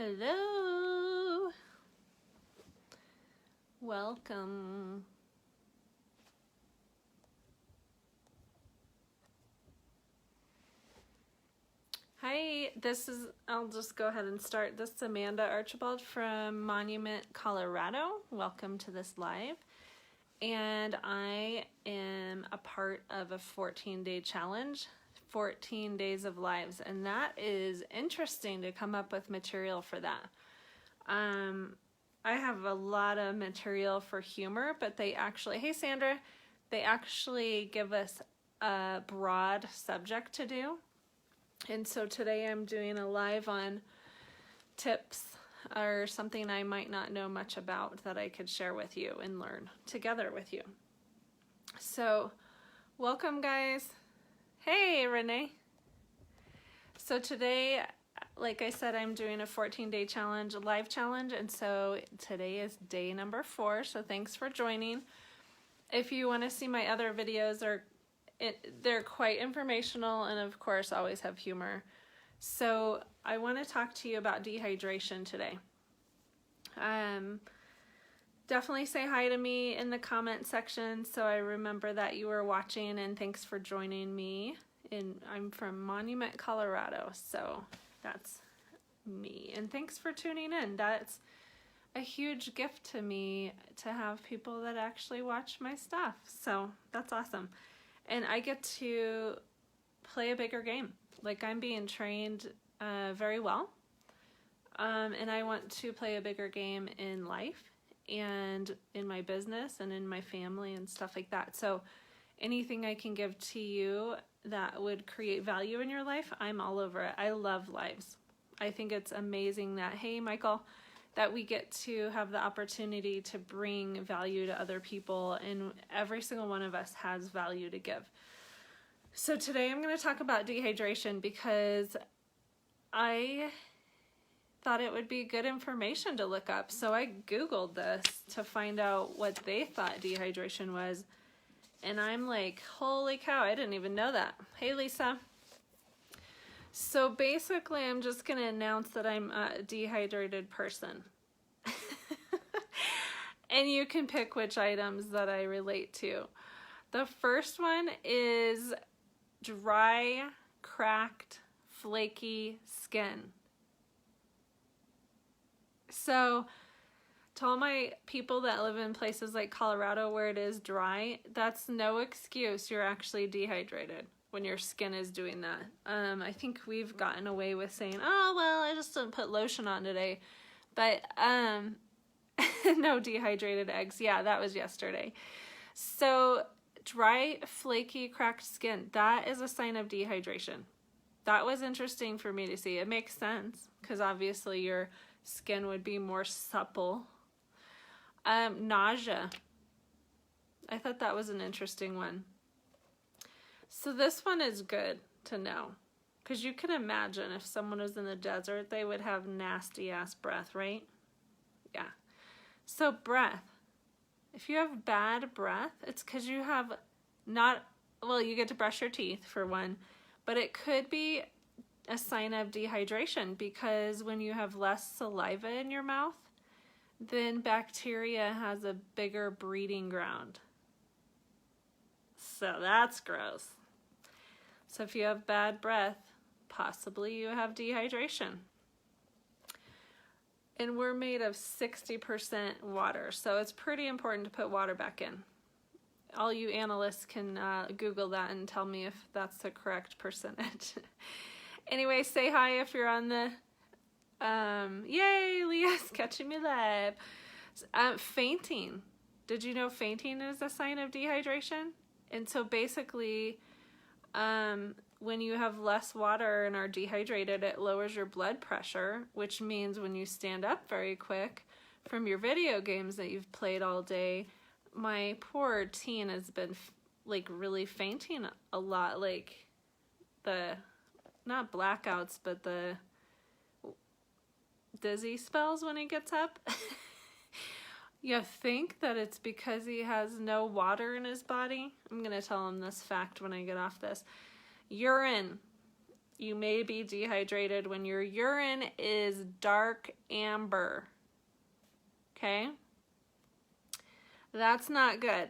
Hello. Welcome. Hi, I'll just go ahead and start. This is Amanda Archibald from Monument, Colorado. Welcome to this live. And I am a part of a 14-day challenge, 14 days of lives. And that is interesting to come up with material for that. I have a lot of material for humor, but they actually, hey Sandra, they actually give us a broad subject to do. And so today I'm doing a live on tips or something I might not know much about that I could share with you and learn together with you. So welcome guys. Hey Renee. So today, like I said, I'm doing a 14-day challenge, a live challenge, and so today is day number 4, so thanks for joining. If you want to see my other videos, they're quite informational and of course always have humor. So I want to talk to you about dehydration today. Definitely say hi to me in the comment section so I remember that you were watching, and thanks for joining me. I'm from Monument, Colorado, so that's me. And thanks for tuning in. That's a huge gift to me to have people that actually watch my stuff. So that's awesome. And I get to play a bigger game. Like, I'm being trained very well. And I want to play a bigger game in life and in my business and in my family and stuff like that. So anything I can give to you that would create value in your life, I'm all over it. I love lives. I think it's amazing that, hey Michael, that we get to have the opportunity to bring value to other people, and every single one of us has value to give. So today I'm going to talk about dehydration because I thought it would be good information to look up. So I Googled this to find out what they thought dehydration was. And I'm like, holy cow, I didn't even know that. Hey, Lisa. So basically, I'm just going to announce that I'm a dehydrated person. And you can pick which items that I relate to. The first one is dry, cracked, flaky skin. So to all my people that live in places like Colorado where it is dry, that's no excuse. You're actually dehydrated when your skin is doing that. I think we've gotten away with saying, oh, well, I just didn't put lotion on today. But no dehydrated eggs. Yeah, that was yesterday. So dry, flaky, cracked skin, that is a sign of dehydration. That was interesting for me to see. It makes sense because obviously your skin would be more supple. Nausea. I thought that was an interesting one. So this one is good to know because you can imagine if someone was in the desert, they would have nasty ass breath, right? Yeah. So breath. If you have bad breath, it's because you have you get to brush your teeth for one, but it could be a sign of dehydration because when you have less saliva in your mouth, then bacteria has a bigger breeding ground. So that's gross. So if you have bad breath, possibly you have dehydration. And we're made of 60% water, so it's pretty important to put water back in. All you analysts can Google that and tell me if that's the correct percentage. Anyway, say hi if you're on the, yay, Leah's catching me live. Fainting. Did you know fainting is a sign of dehydration? And so basically, when you have less water and are dehydrated, it lowers your blood pressure, which means when you stand up very quick from your video games that you've played all day, my poor teen has been like really fainting a lot, like not blackouts, but the dizzy spells when he gets up. You think that it's because he has no water in his body? I'm going to tell him this fact when I get off this. Urine You may be dehydrated when your urine is dark amber. Okay? That's not good.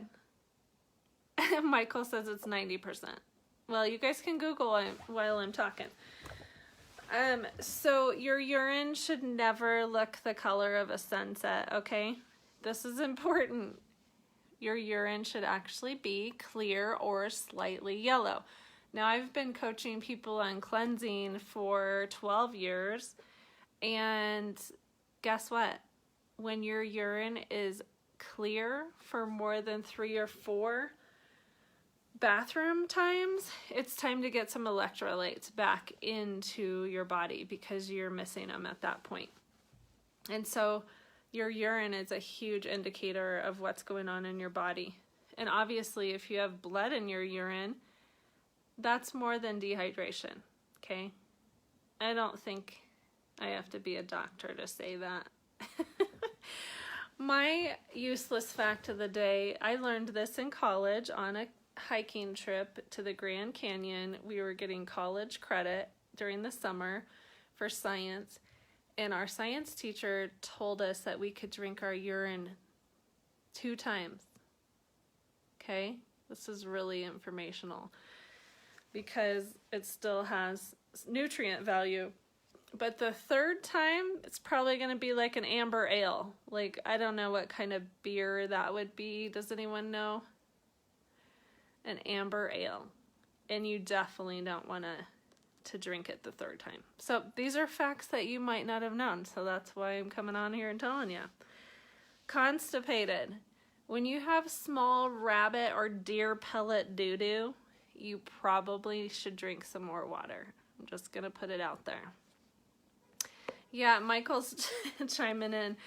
Michael says it's 90%. Well, you guys can Google it while I'm talking. So your urine should never look the color of a sunset, okay? This is important. Your urine should actually be clear or slightly yellow. Now, I've been coaching people on cleansing for 12 years, and guess what? When your urine is clear for more than 3 or 4 bathroom times, it's time to get some electrolytes back into your body because you're missing them at that point. And so your urine is a huge indicator of what's going on in your body. And obviously, if you have blood in your urine, that's more than dehydration, okay? I don't think I have to be a doctor to say that. My useless fact of the day, I learned this in college on a hiking trip to the Grand Canyon. We were getting college credit during the summer for science, and our science teacher told us that we could drink our urine 2 times. Okay? This is really informational because it still has nutrient value. But the 3rd time, it's probably going to be like an amber ale. Like, I don't know what kind of beer that would be. Does anyone know? An amber ale. And you definitely don't want to drink it the 3rd time. So these are facts that you might not have known. So that's why I'm coming on here and telling you. Constipated. When you have small rabbit or deer pellet doo-doo, you probably should drink some more water. I'm just going to put it out there. Yeah, Michael's chiming in.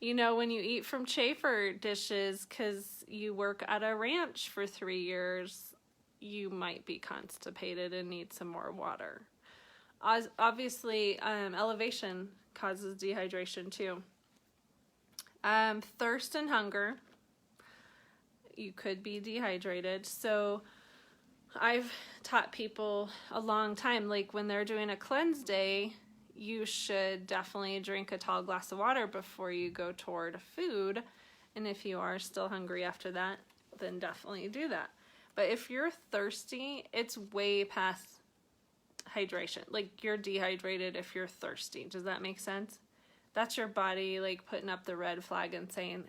You know, when you eat from chafer dishes because you work at a ranch for 3 years, you might be constipated and need some more water. Obviously, elevation causes dehydration too. Thirst and hunger. You could be dehydrated. So I've taught people a long time, like when they're doing a cleanse day, you should definitely drink a tall glass of water before you go toward food. And if you are still hungry after that, then definitely do that. But if you're thirsty, it's way past hydration. Like, you're dehydrated if you're thirsty. Does that make sense? That's your body like putting up the red flag and saying,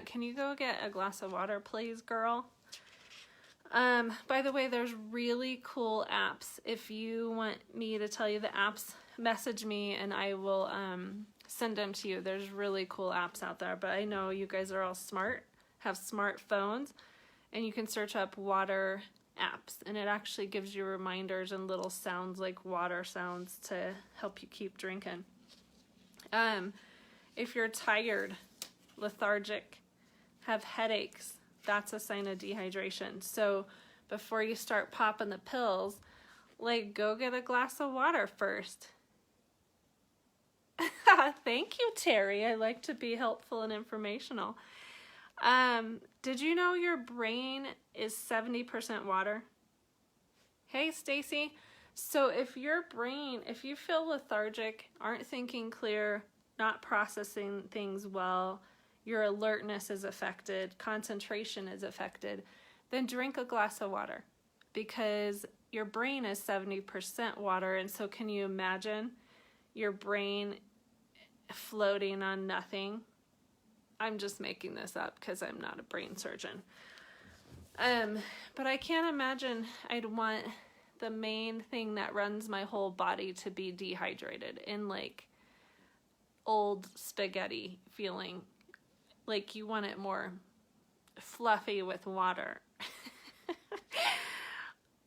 can you go get a glass of water, please, girl? By the way, there's really cool apps. If you want me to tell you the apps, message me and I will send them to you. There's really cool apps out there, but I know you guys are all smart, have smartphones, and you can search up water apps, and it actually gives you reminders and little sounds like water sounds to help you keep drinking. If you're tired, lethargic, have headaches, that's a sign of dehydration. So before you start popping the pills, like, go get a glass of water first. Thank you, Terry. I like to be helpful and informational. Did you know your brain is 70% water? Hey, Stacy. So if your brain, if you feel lethargic, aren't thinking clear, not processing things well, your alertness is affected, concentration is affected, then drink a glass of water, because your brain is 70% water. And so can you imagine your brain floating on nothing? I'm just making this up because I'm not a brain surgeon. But I can't imagine I'd want the main thing that runs my whole body to be dehydrated in like old spaghetti feeling. Like, you want it more fluffy with water.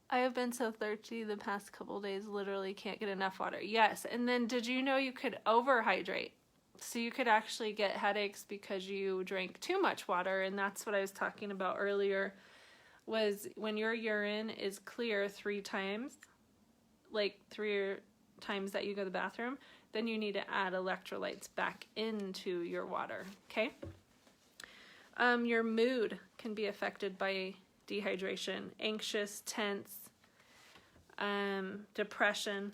I have been so thirsty the past couple days, literally can't get enough water. Yes, and then did you know you could overhydrate? So you could actually get headaches because you drank too much water, and that's what I was talking about earlier, was when your urine is clear 3 times, like 3 times that you go to the bathroom, then you need to add electrolytes back into your water, okay? Your mood can be affected by dehydration, anxious, tense, depression.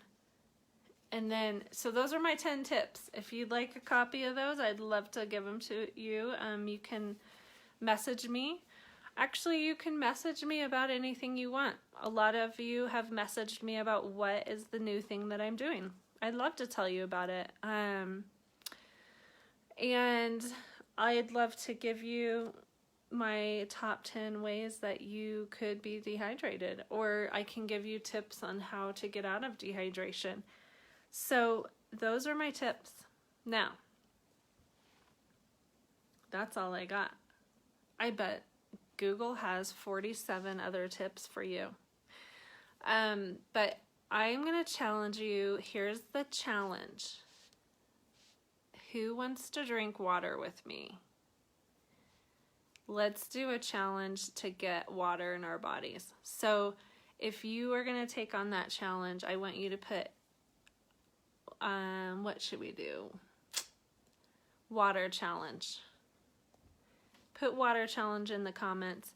And then, so those are my 10 tips. If you'd like a copy of those, I'd love to give them to you. You can message me. Actually, you can message me about anything you want. A lot of you have messaged me about what is the new thing that I'm doing. I'd love to tell you about it. And I'd love to give you my top 10 ways that you could be dehydrated, or I can give you tips on how to get out of dehydration. So those are my tips. Now, that's all I got. I bet Google has 47 other tips for you. But I'm going to challenge you. Here's the challenge. Who wants to drink water with me? Let's do a challenge to get water in our bodies. So if you are going to take on that challenge, I want you to put, what should we do? Water challenge. Put water challenge in the comments,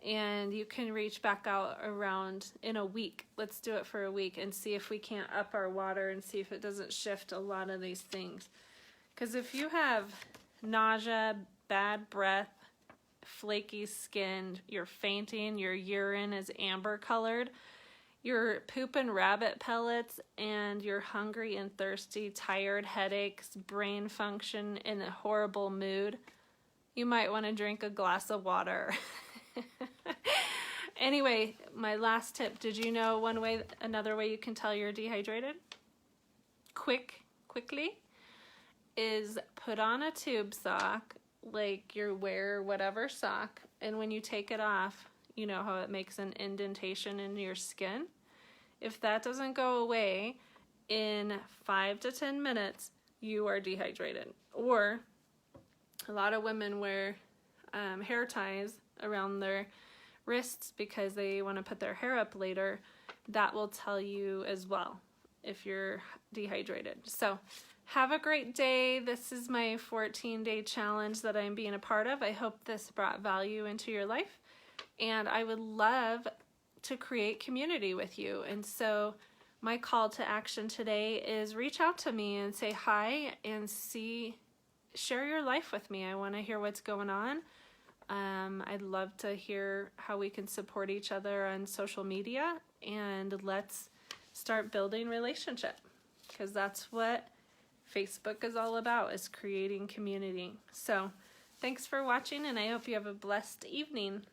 and you can reach back out around in a week. Let's do it for a week and see if we can't up our water and see if it doesn't shift a lot of these things. Because if you have nausea, bad breath, flaky skin, you're fainting, your urine is amber colored, you're pooping rabbit pellets, and you're hungry and thirsty, tired, headaches, brain function, in a horrible mood, you might want to drink a glass of water. Anyway, my last tip, did you know another way you can tell you're dehydrated? Quickly, is put on a tube sock, like you wear whatever sock, and when you take it off, you know how it makes an indentation in your skin? If that doesn't go away in 5 to 10 minutes, you are dehydrated. Or a lot of women wear hair ties around their wrists because they want to put their hair up later. That will tell you as well if you're dehydrated. So have a great day. This is my 14-day challenge that I'm being a part of. I hope this brought value into your life, and I would love to create community with you. And so my call to action today is reach out to me and say hi and share your life with me. I want to hear what's going on. I'd love to hear how we can support each other on social media, and let's start building relationship, because that's what Facebook is all about, is creating community. So thanks for watching, and I hope you have a blessed evening.